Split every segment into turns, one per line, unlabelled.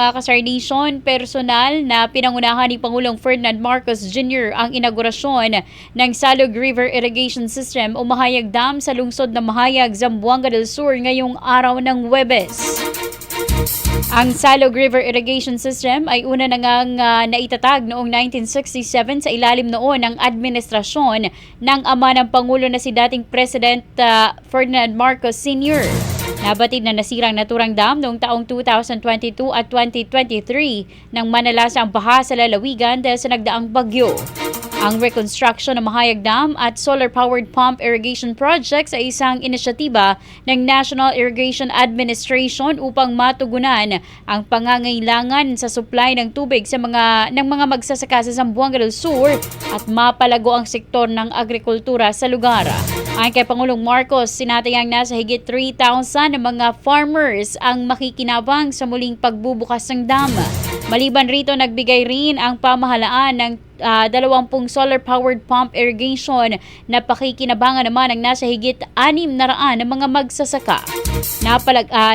Mga kasardation, personal na pinangunahan ni Pangulong Ferdinand Marcos Jr. ang inaugurasyon ng Salog River Irrigation System o Mahayag Dam sa lungsod ng Mahayag, Zamboanga del Sur ngayong araw ng Huwebes. Ang Salog River Irrigation System ay una na ngang naitatag noong 1967 sa ilalim noon ng administrasyon ng ama ng Pangulo na si dating President Ferdinand Marcos Sr. Nabatid na nasirang naturang dam noong taong 2022 at 2023 nang manalasa ang baha sa lalawigan dahil sa nagdaang bagyo. Ang reconstruction ng Mahayag Dam at solar-powered pump irrigation projects ay isang inisyatiba ng National Irrigation Administration upang matugunan ang pangangailangan sa supply ng tubig sa mga magsasaka sa Zamboanga del Sur at mapalago ang sektor ng agrikultura sa lugar. Ayon kay Pangulong Marcos, sinatayang nasa higit 3,000 na mga farmers ang makikinabang sa muling pagbubukas ng dam. Maliban rito, nagbigay rin ang pamahalaan ng 20 solar-powered pump irrigation na pakikinabangan naman ng nasa higit 600 na mga magsasaka.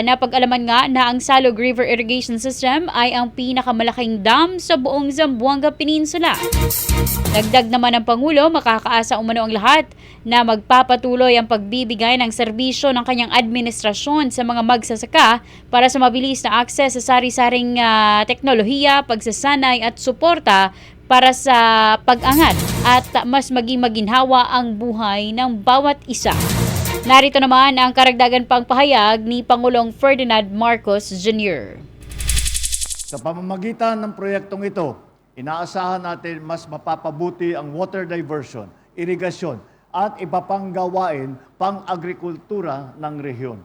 Napag-alaman nga na ang Salog River Irrigation System ay ang pinakamalaking dam sa buong Zamboanga Peninsula. Dagdag naman ng Pangulo, makakaasa umano ang lahat na magpapatuloy ang pagbibigay ng serbisyo ng kanyang administrasyon sa mga magsasaka para sa mabilis na akses sa sari-saring teknolohiya, pagsasanay at suporta para sa pag-angat at mas maging maginhawa ang buhay ng bawat isa. Narito naman ang karagdagan pang pahayag ni Pangulong Ferdinand Marcos Jr.
Sa pamamagitan ng proyektong ito, inaasahan natin mas mapapabuti ang water diversion, irigasyon at iba pang gawain pang-agrikultura ng rehiyon.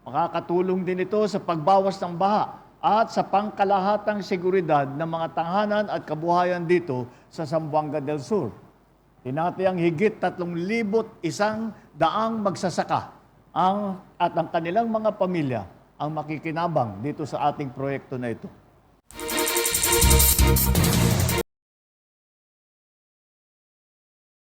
Makakatulong din ito sa pagbawas ng baha at sa pangkalahatang seguridad ng mga tahanan at kabuhayan dito sa Zamboanga del Sur. Tinatayang higit 3,100 magsasaka at ang kanilang mga pamilya ang makikinabang dito sa ating proyekto na ito.